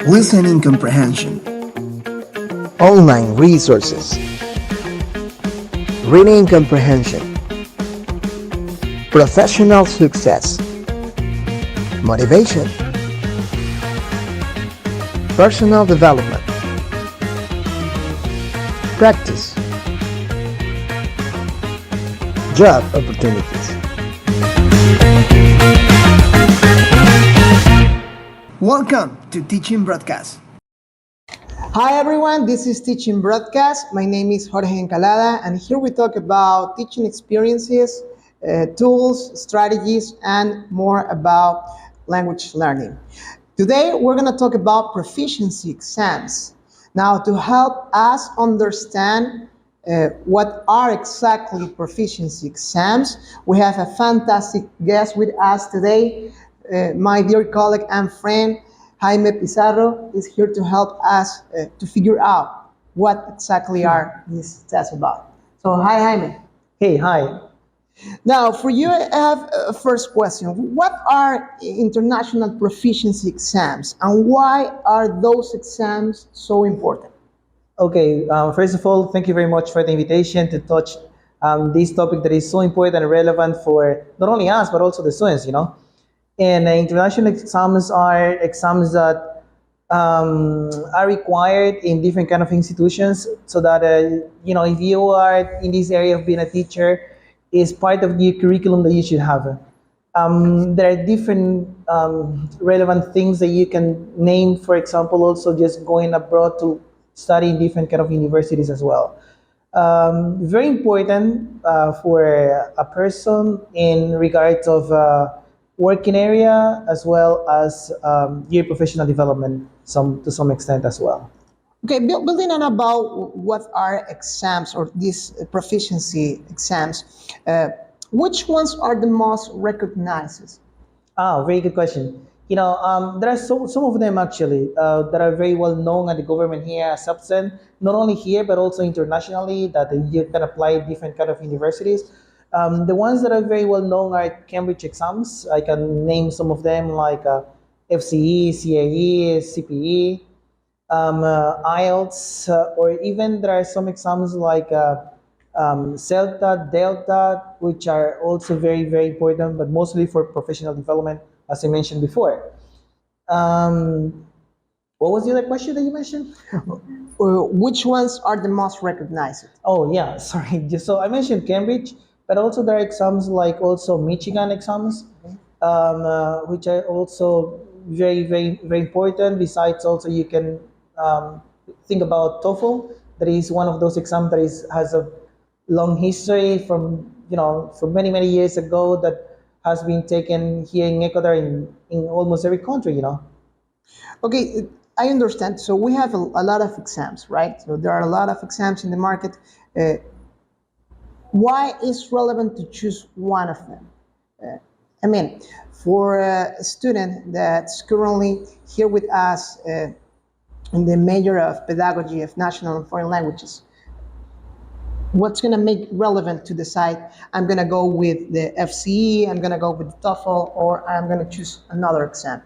Listening comprehension. Online resources. Reading comprehension. Professional success. Motivation. Personal development. Practice. Job opportunities. Welcome to Teaching Broadcast. Hi everyone, this is Teaching Broadcast. My name is Jorge Encalada, and here we talk about teaching experiences, tools, strategies, and more about language learning. Today we're going to talk about proficiency exams. Now, to help us understand what are exactly proficiency exams, we have a fantastic guest with us today. My dear colleague and friend, Jaime Pizarro, is here to help us to figure out what exactly are these tests about. So, hi, Jaime. Hey, hi. Now, for you, I have a first question. What are international proficiency exams, and why are those exams so important? Okay, first of all, thank you very much for the invitation to touch this topic that is so important and relevant for not only us, but also the students, you know. And international exams are exams that are required in different kind of institutions so that, you know, if you are in this area of being a teacher, is part of the curriculum that you should have. There are different relevant things that you can name, for example, also just going abroad to study in different kind of universities as well. Very important for a person in regards of working area as well as your professional development to some extent as well. Okay, building on about what are exams or these proficiency exams, which ones are the most recognized? Ah, very good question. You know, there are some of them actually that are very well known at the government here accepts them, not only here but also internationally, that you can apply at different kind of universities. The ones that are very well known are Cambridge exams. I can name some of them like FCE, CAE, CPE, IELTS, or even there are some exams like CELTA, Delta, which are also very, very important, but mostly for professional development, as I mentioned before. What was the other question that you mentioned? Which ones are the most recognized? Oh yeah, sorry. So I mentioned Cambridge, but also there are exams like also Michigan exams, which are also very, very, very important. Besides, also you can think about TOEFL. That is one of those exams that has a long history from, you know, from many, many years ago that has been taken here in Ecuador in almost every country, you know. Okay, I understand. So we have a lot of exams, right? So there are a lot of exams in the market. Why is relevant to choose one of them? I mean, for a student that's currently here with us in the major of pedagogy of national and foreign languages, what's going to make relevant to decide I'm going to go with the FCE, I'm going to go with the TOEFL, or I'm going to choose another exam?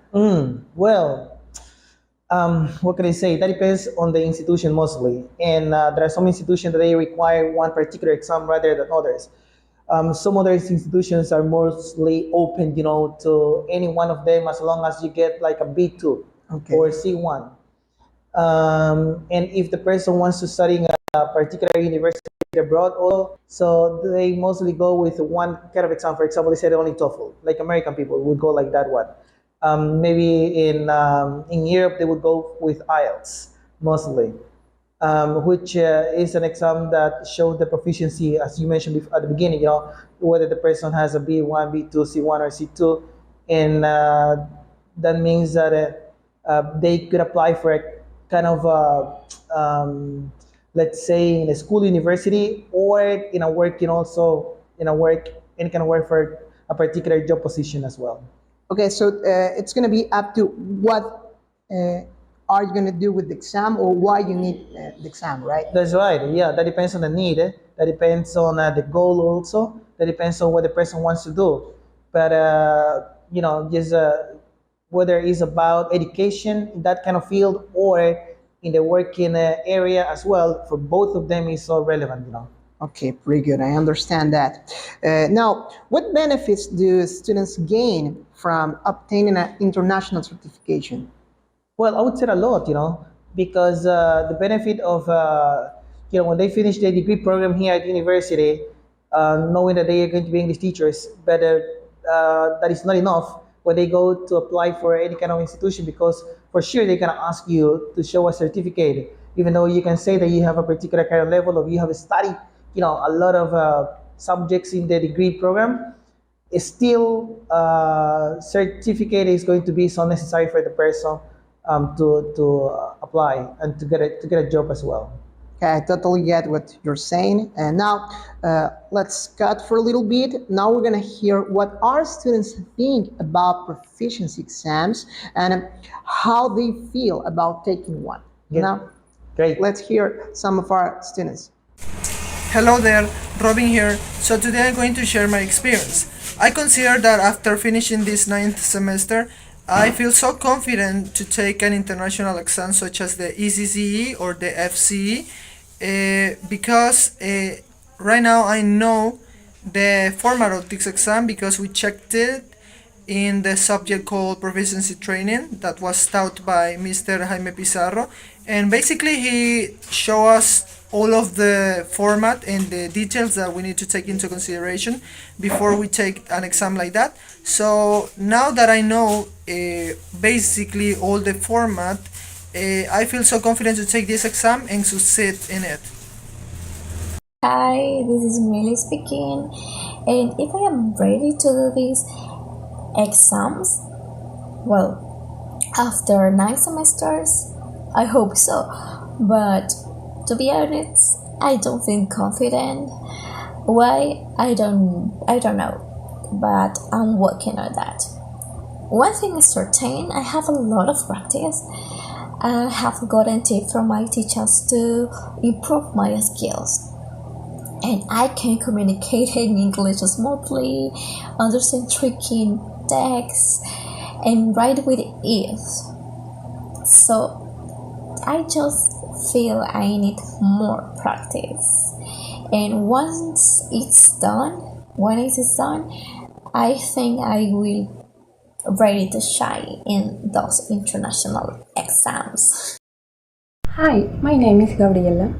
Well, what can I say? That depends on the institution mostly. And there are some institutions that they require one particular exam rather than others. Some other institutions are mostly open, you know, to any one of them as long as you get like a B2 or C1. And if the person wants to study in a particular university abroad, also, so they mostly go with one kind of exam. For example, they said only TOEFL, like American people would go like that one. Maybe in Europe they would go with IELTS mostly, which is an exam that shows the proficiency, as you mentioned at the beginning. You know, whether the person has a B1, B2, C1, or C2, and that means that they could apply for a kind of let's say in a school, university, or in a working also in a work, any kind of work for a particular job position as well. Okay, so it's going to be up to what are you going to do with the exam, or why you need the exam, right? That's right. Yeah, that depends on the need. That depends on the goal also. That depends on what the person wants to do. but just whether it's about education in that kind of field or in the working area as well, for both of them is so relevant. Okay, pretty good. I understand that. Now, what benefits do students gain from obtaining an international certification? Well, I would say a lot, because the benefit of, when they finish their degree program here at university, knowing that they are going to be English teachers, but that is not enough when they go to apply for any kind of institution, because for sure they're going to ask you to show a certificate, even though you can say that you have a particular kind of level or you have studied, a lot of subjects in the degree program. Still, certificate is going to be so necessary for the person to apply and to get a job as well. Okay, I totally get what you're saying. And now, let's cut for a little bit. Now we're gonna hear what our students think about proficiency exams and how they feel about taking one. Yeah. Now, Great. let's hear some of our students. Hello there, Robin here. So today I'm going to share my experience. I consider that after finishing this 9th semester, I feel so confident to take an international exam such as the ECCE or the FCE because right now I know the format of this exam because we checked it in the subject called Proficiency Training that was taught by Mr. Jaime Pizarro, and basically he showed us all of the format and the details that we need to take into consideration before we take an exam like that. So now that I know basically all the format, I feel so confident to take this exam and succeed in it. Hi, this is Millie speaking, and if I am ready to do these exams, well, after 9 semesters, I hope so, but to be honest, I don't feel confident. Why? I don't know, but I'm working on that. One thing is certain, I have a lot of practice. I have gotten tips from my teachers to improve my skills. And I can communicate in English smoothly, understand tricky texts, and write with ease. So I just feel I need more practice. And once it's done, I think I will ready to shine in those international exams. Hi, my name is Gabriela.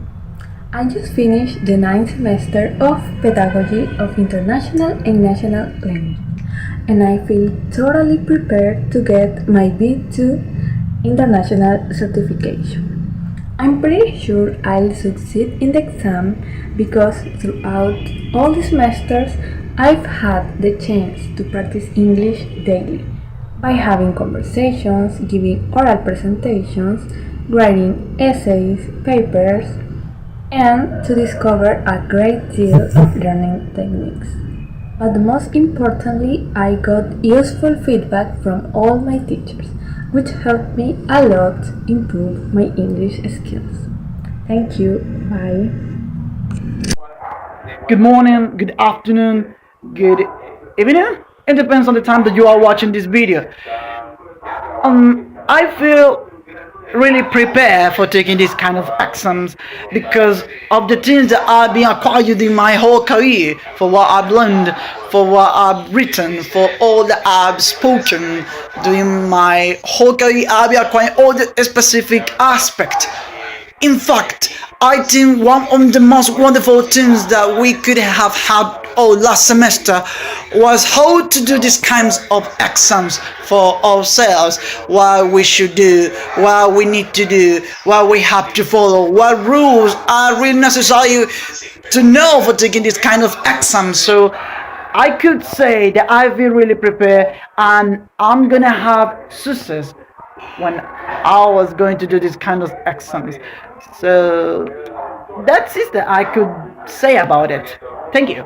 I just finished the 9th semester of Pedagogy of International and National Language, and I feel totally prepared to get my B2 international certification. I'm pretty sure I'll succeed in the exam because throughout all the semesters I've had the chance to practice English daily by having conversations, giving oral presentations, writing essays, papers, and to discover a great deal of learning techniques. But most importantly, I got useful feedback from all my teachers, which helped me a lot improve my English skills. Thank you. Bye. Good morning, good afternoon, good evening. It depends on the time that you are watching this video. I feel really prepared for taking these kind of exams because of the things that I've been acquired in my whole career, for what I've learned, for what I've written, for all that I've spoken during my whole career. I've been acquiring all the specific aspects. In fact, I think one of the most wonderful things that we could have had last semester was how to do these kinds of exams for ourselves, what we should do, what we need to do, what we have to follow, what rules are really necessary to know for taking this kind of exams. So I could say that I feel really prepared and I'm gonna have success when I was going to do this kind of exams. So that's it that I could say about it. Thank you.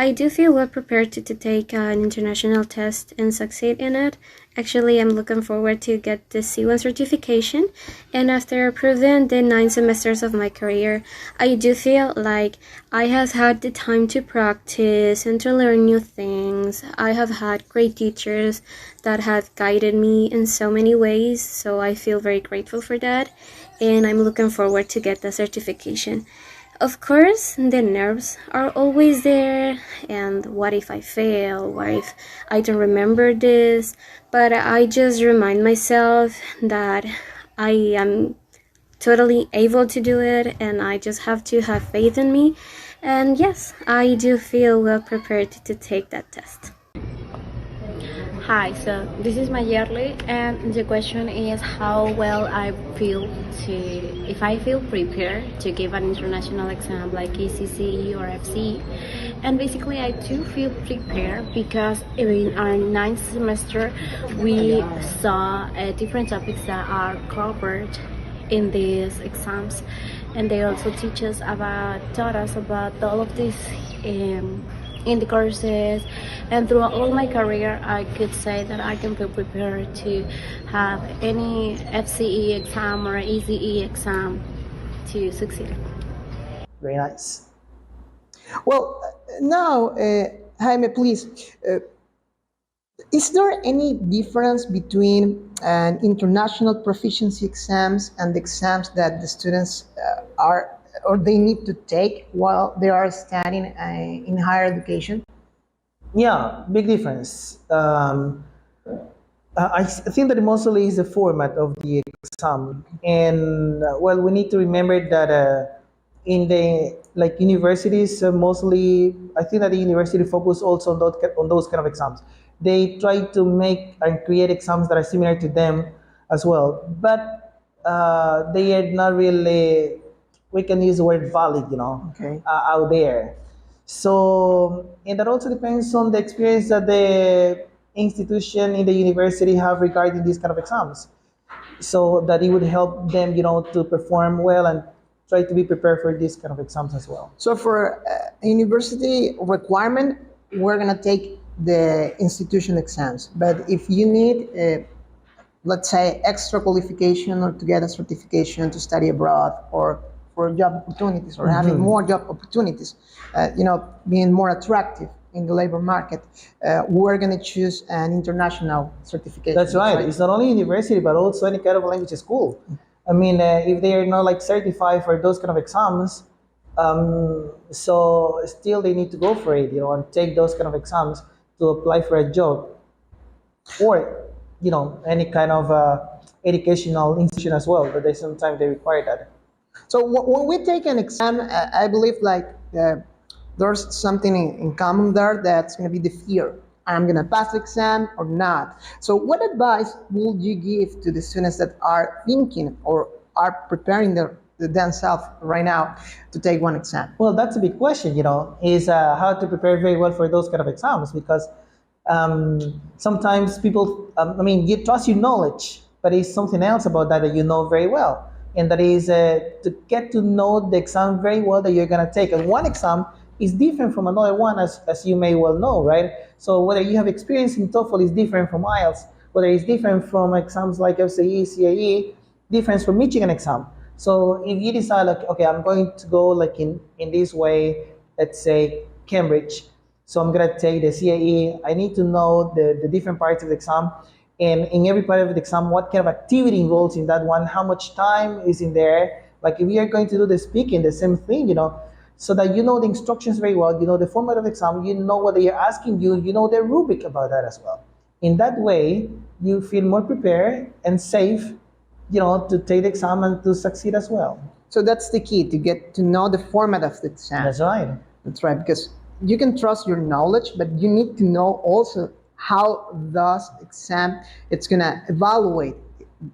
I do feel well prepared to take an international test and succeed in it. Actually, I'm looking forward to get the C1 certification, and after approving the 9 semesters of my career, I do feel like I have had the time to practice and to learn new things. I have had great teachers that have guided me in so many ways, so I feel very grateful for that, and I'm looking forward to get the certification. Of course, the nerves are always there, and what if I fail? What if I don't remember this? But I just remind myself that I am totally able to do it, and I just have to have faith in me. And yes, I do feel well prepared to take that test. Hi, so this is my yearly, and the question is how well I feel if I feel prepared to give an international exam like ECCE or FCE. And basically, I do feel prepared because in our 9th semester we saw different topics that are covered in these exams, and they also taught us about all of these in the courses, and throughout all my career I could say that I can feel prepared to have any FCE exam or ECE exam to succeed. Very nice. Well, now, Jaime, please, is there any difference between an international proficiency exams and the exams that the students are or they need to take while they are studying in higher education? Yeah, big difference. I think that mostly is the format of the exam, and well, we need to remember that in the universities, mostly I think that the university focus also on those kind of exams. They try to make and create exams that are similar to them as well, but they are not really. We can use the word valid, Okay. out there. So, and that also depends on the experience that the institution in the university have regarding these kind of exams. So that it would help them, to perform well and try to be prepared for these kind of exams as well. So for university requirement, we're gonna take the institution exams. But if you need, let's say, extra qualification or to get a certification to study abroad or for job opportunities or having more job opportunities, being more attractive in the labor market, we're going to choose an international certification. That's right. It's not only university, but also any kind of language school. I mean, if they are not certified for those kind of exams, so still they need to go for it, and take those kind of exams to apply for a job, or any kind of educational institution as well. But sometimes they require that. So when we take an exam, I believe there's something in common there that's going to be the fear. I'm going to pass the exam or not. So what advice would you give to the students that are thinking or are preparing themselves right now to take one exam? Well, that's a big question, is how to prepare very well for those kind of exams, because sometimes people, you trust your knowledge, but it's something else about that you know very well. And that is to get to know the exam very well that you're going to take. And one exam is different from another one, as you may well know, right? So whether you have experience in TOEFL is different from IELTS, whether it's different from exams like FCE, CAE, different from Michigan exam. So if you decide, okay, I'm going to go in this way, let's say Cambridge, so I'm going to take the CAE, I need to know the different parts of the exam. And in every part of the exam, what kind of activity involves in that one, how much time is in there. Like if we are going to do the speaking, the same thing, so that you know the instructions very well, you know the format of the exam, you know what they are asking you, you know the rubric about that as well. In that way, you feel more prepared and safe, to take the exam and to succeed as well. So that's the key, to get to know the format of the exam. That's right. That's right, because you can trust your knowledge, but you need to know also how thus exam it's gonna evaluate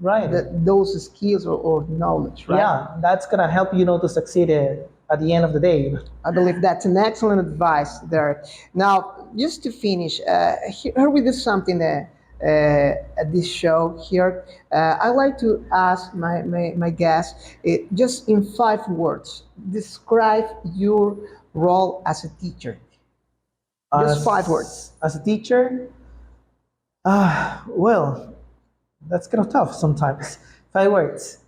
those skills or knowledge, right? Yeah, that's gonna help you to succeed at the end of the day. I believe that's an excellent advice there. Now, just to finish, here we do something at this show here. I like to ask my guests, just in 5 words, describe your role as a teacher. Just 5 words. As a teacher, well, that's kind of tough sometimes. 5 words.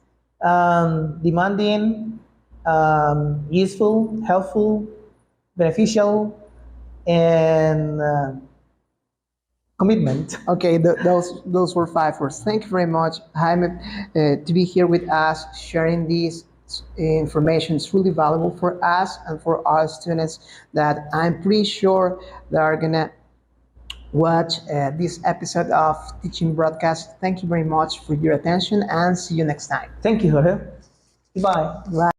Demanding, useful, helpful, beneficial, and commitment. Okay, those were 5 words. Thank you very much, Jaime, to be here with us, sharing this information. It's really valuable for us and for our students that I'm pretty sure they are gonna watch this episode of Teaching Broadcast. Thank you very much for your attention and see you next time. Thank you, Jorge. Goodbye. Bye.